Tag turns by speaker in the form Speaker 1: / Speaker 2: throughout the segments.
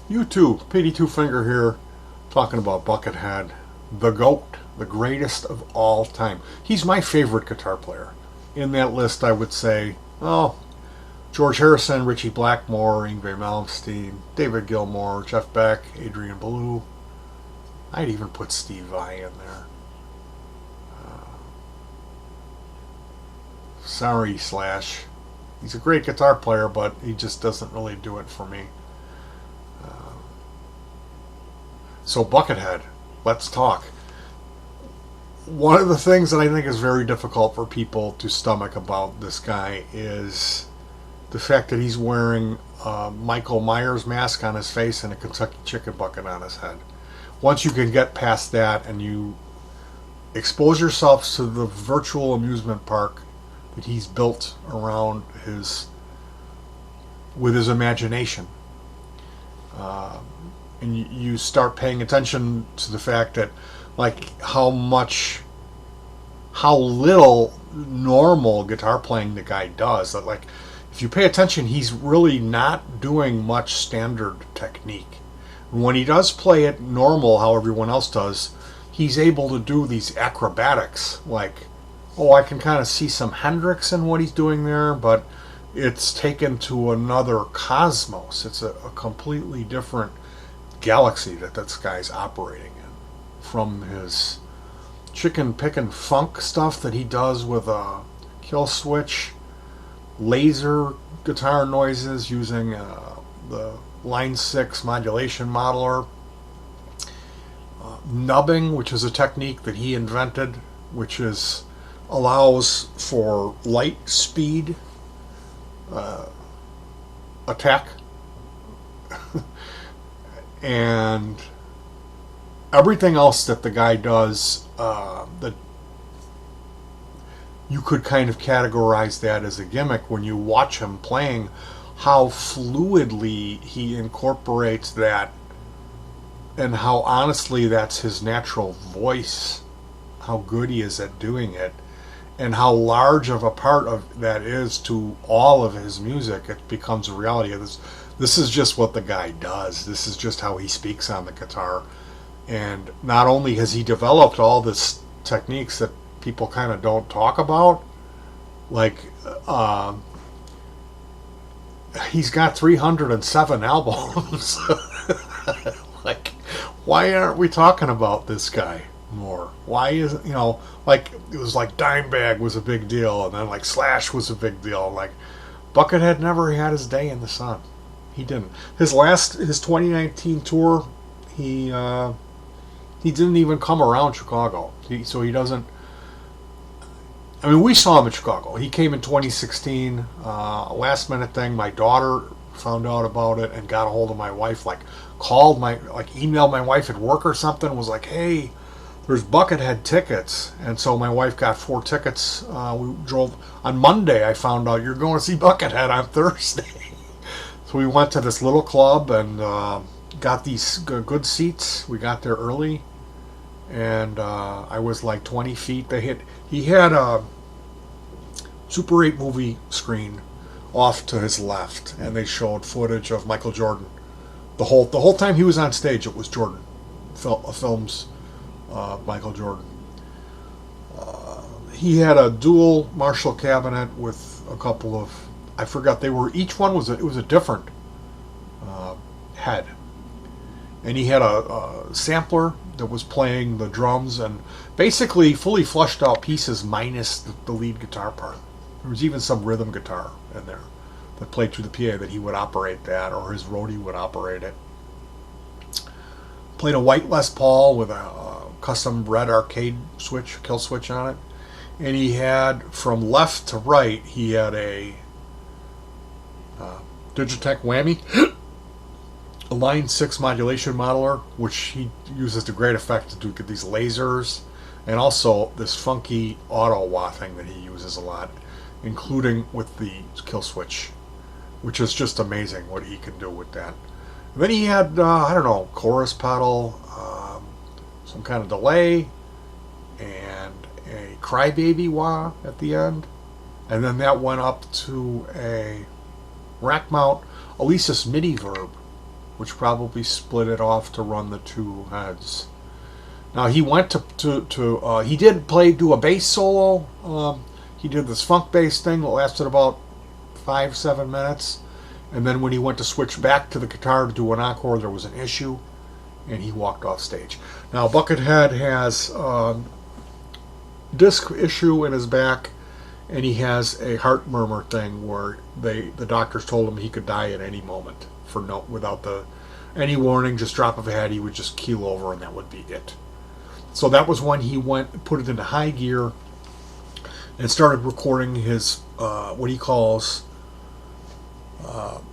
Speaker 1: YouTube, Petey Twofinger here, talking about Buckethead, the GOAT, the greatest of all time. He's my favorite guitar player. In that list, I would say, oh, George Harrison, Ritchie Blackmore, Yngwie Malmsteen, David Gilmour, Jeff Beck, Adrian Belew. I'd even put Steve Vai in there. Sorry, Slash. He's a great guitar player, but he just doesn't really do it for me. So Buckethead, let's talk. One of the things that I think is very difficult for people to stomach about this guy is the fact that he's wearing a Michael Myers mask on his face and a Kentucky Chicken bucket on his head. Once you can get past that and you expose yourself to the virtual amusement park that he's built around with his imagination, and you start paying attention to the fact that, like, how little normal guitar playing the guy does. That, like, if you pay attention, he's really not doing much standard technique. When he does play it normal, how everyone else does, he's able to do these acrobatics. Like, oh, I can kind of see some Hendrix in what he's doing there, but it's taken to another cosmos. It's a completely different galaxy that this guy's operating in. From his chicken pickin' funk stuff that he does with a kill switch, laser guitar noises using the Line 6 modulation modeler, nubbing, which is a technique that he invented, which allows for light speed attack, and everything else that the guy does, that you could kind of categorize that as a gimmick when you watch him playing, how fluidly he incorporates that, and how honestly that's his natural voice, how good he is at doing it, and how large of a part of that is to all of his music. It becomes a reality. This is just what the guy does. This is just how he speaks on the guitar. And not only has he developed all this techniques that people kind of don't talk about, like, he's got 307 albums. Like, why aren't we talking about this guy more? Why is, like, it was like Dimebag was a big deal, and then like Slash was a big deal. Like, Buckethead never had his day in the sun. He didn't. His 2019 tour, he didn't even come around Chicago. So he doesn't. I mean, we saw him in Chicago. He came in 2016, last minute thing. My daughter found out about it and got a hold of my wife. Like, emailed my wife at work or something. Was like, hey, there's Buckethead tickets. And so my wife got 4 tickets. We drove on Monday. I found out you're going to see Buckethead on Thursday. So we went to this little club and got these good seats. We got there early, and I was like 20 feet. He had a Super 8 movie screen off to his left, and they showed footage of Michael Jordan. The whole time he was on stage, it was Jordan. Films Michael Jordan. He had a dual Marshall cabinet with a couple of, I forgot, each one was a different head, and he had a sampler that was playing the drums and basically fully flushed out pieces minus the lead guitar part. There was even some rhythm guitar in there that played through the PA that he would operate that, or his roadie would operate it. Played a white Les Paul with a custom red arcade switch, kill switch on it, and he had, from left to right, he had a Digitech Whammy, a Line 6 modulation modeler, which he uses to great effect to get these lasers, and also this funky auto wah thing that he uses a lot, including with the kill switch, which is just amazing what he can do with that. And then he had, chorus pedal, some kind of delay, and a crybaby wah at the end. And then that went up to a rack mount Alesis MIDI verb which probably split it off to run the two heads. Now he went to he did do a bass solo. He did this funk bass thing that lasted about 5-7 minutes, and then when he went to switch back to the guitar to do an encore, there was an issue, and he walked off stage. Now Buckethead has disc issue in his back, and he has a heart murmur thing where the doctors told him he could die at any moment without any warning, just drop of a hat, he would just keel over and that would be it. So that was when he put it into high gear and started recording his what he calls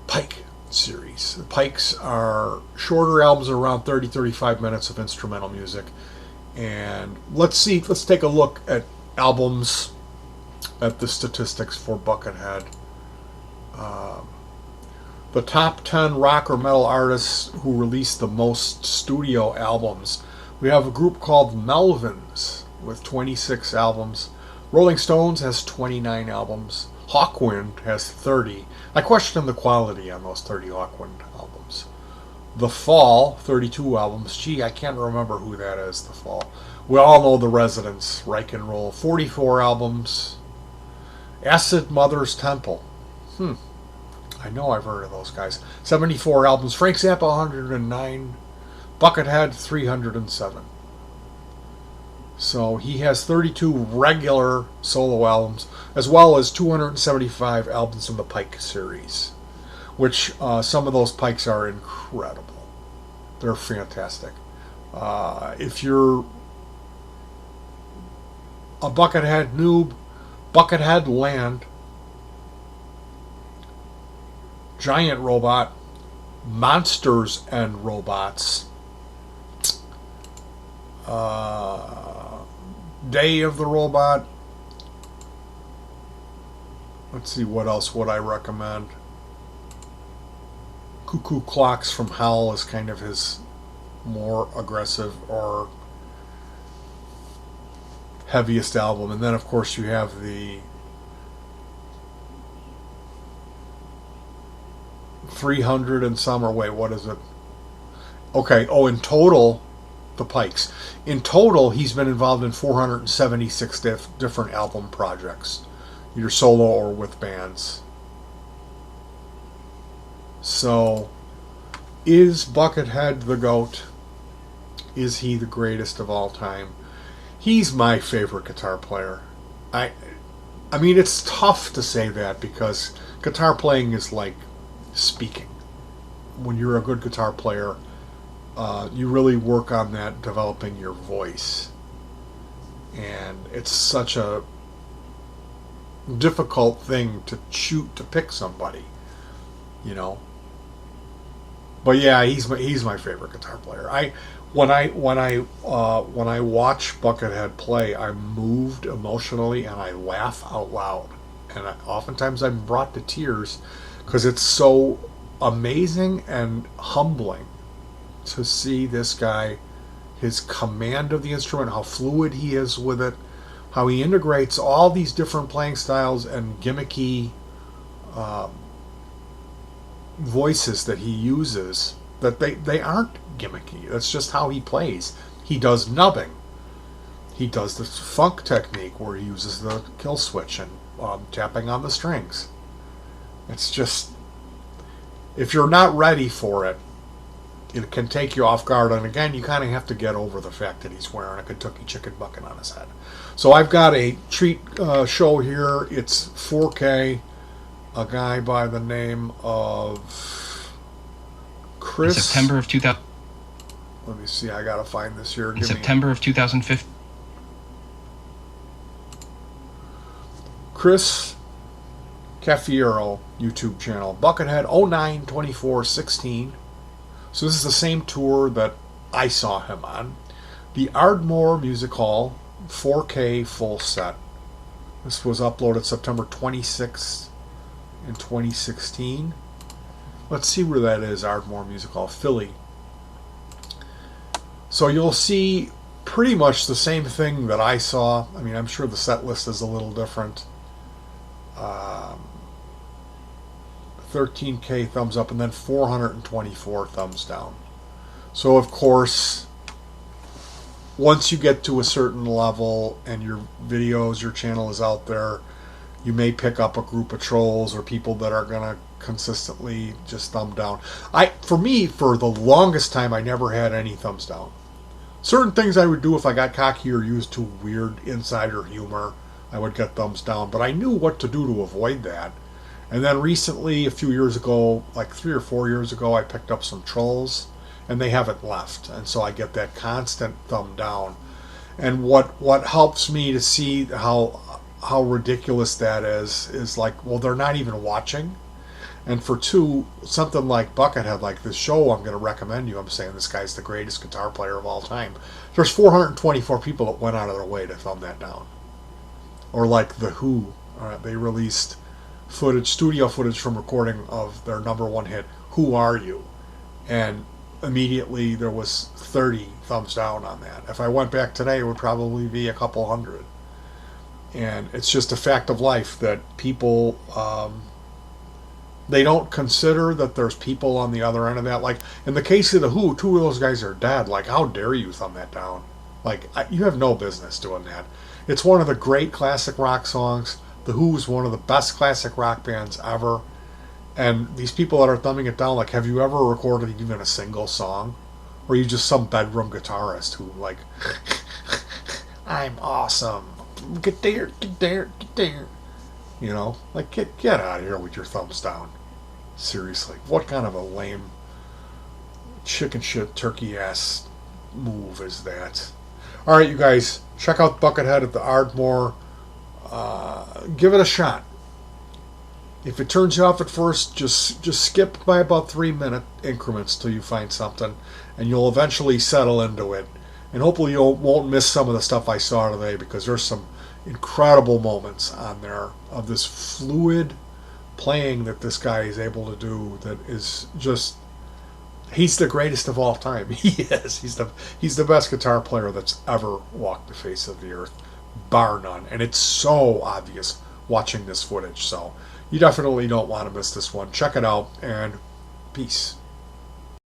Speaker 1: Pike series. The Pikes are shorter albums, around 30-35 minutes of instrumental music. And let's take a look at albums, at the statistics for Buckethead. The top 10 rock or metal artists who released the most studio albums. We have a group called Melvins with 26 albums. Rolling Stones has 29 albums. Hawkwind has 30. I question the quality on those 30 Hawkwind albums. The Fall, 32 albums. Gee, I can't remember who that is, The Fall. We all know The Residents, Reich and Roll, 44 albums. Acid Mother's Temple. I know I've heard of those guys. 74 albums. Frank Zappa, 109. Buckethead, 307. So he has 32 regular solo albums, as well as 275 albums in the Pike series, which some of those Pikes are incredible. They're fantastic. If you're a Buckethead noob, Buckethead Land, Giant Robot, Monsters and Robots, Day of the Robot. Let's see, what else would I recommend? Cuckoo Clocks from Hell is kind of his more aggressive or heaviest album. And then, of course, you have the 300 and some, or wait, what is it? Okay, in total, the Pikes. In total, he's been involved in 476 different album projects, either solo or with bands. So, is Buckethead the GOAT? Is he the greatest of all time? He's my favorite guitar player. I mean, it's tough to say that because guitar playing is like speaking. When you're a good guitar player, you really work on that, developing your voice. And it's such a difficult thing to pick somebody, you know. But yeah, he's my favorite guitar player. When I watch Buckethead play, I'm moved emotionally and I laugh out loud. And oftentimes I'm brought to tears because it's so amazing and humbling to see this guy, his command of the instrument, how fluid he is with it, how he integrates all these different playing styles and gimmicky voices that he uses, that they aren't gimmicky. That's just how he plays. He does nubbing. He does the funk technique where he uses the kill switch and tapping on the strings. It's just, if you're not ready for it, it can take you off guard. And again, you kind of have to get over the fact that he's wearing a Kentucky Chicken bucket on his head. So I've got a treat show here. It's 4K. A guy by the name of Chris.
Speaker 2: In September of 2000.
Speaker 1: Let me see. I gotta find this here.
Speaker 2: In September of 2015.
Speaker 1: Chris Caffiero YouTube channel. Buckethead 09/24/16. So this is the same tour that I saw him on. The Ardmore Music Hall 4K full set. This was uploaded September 26th in 2016. Let's see where that is. Ardmore Music Hall, Philly. So you'll see pretty much the same thing that I saw. I mean, I'm sure the set list is a little different. 13K thumbs up, and then 424 thumbs down. So of course, once you get to a certain level and your videos, your channel is out there, you may pick up a group of trolls or people that are gonna consistently just thumb down. For me, for the longest time, I never had any thumbs down. Certain things I would do if I got cocky or used too weird insider humor, I would get thumbs down. But I knew what to do to avoid that. And then recently, a few years ago, like 3 or 4 years ago, I picked up some trolls, and they haven't left. And so I get that constant thumb down. And what helps me to see how ridiculous that is like, well, they're not even watching. And for two, something like Buckethead, like this show I'm going to recommend you, I'm saying this guy's the greatest guitar player of all time. There's 424 people that went out of their way to thumb that down. Or like The Who, they released studio footage from recording of their number one hit, Who Are You? And immediately there was 30 thumbs down on that. If I went back today, it would probably be a couple hundred. And it's just a fact of life that people, they don't consider that there's people on the other end of that. Like, in the case of The Who, 2 of those guys are dead. Like, how dare you thumb that down? Like, you have no business doing that. It's one of the great classic rock songs. The Who is one of the best classic rock bands ever. And these people that are thumbing it down, like, have you ever recorded even a single song? Or are you just some bedroom guitarist who, like, I'm awesome. Get there, get there, get there. You know, like, get out of here with your thumbs down. Seriously, what kind of a lame chicken shit turkey ass move is that? All right, you guys, check out Buckethead at the Ardmore. Give it a shot. If it turns you off at first, just skip by about 3-minute increments till you find something, and you'll eventually settle into it. And hopefully you won't miss some of the stuff I saw today, because there's some incredible moments on there of this fluid playing that this guy is able to do that is just, he's the greatest of all time. He is. He's the best guitar player that's ever walked the face of the earth, bar none. And it's so obvious watching this footage. So you definitely don't want to miss this one. Check it out, and peace.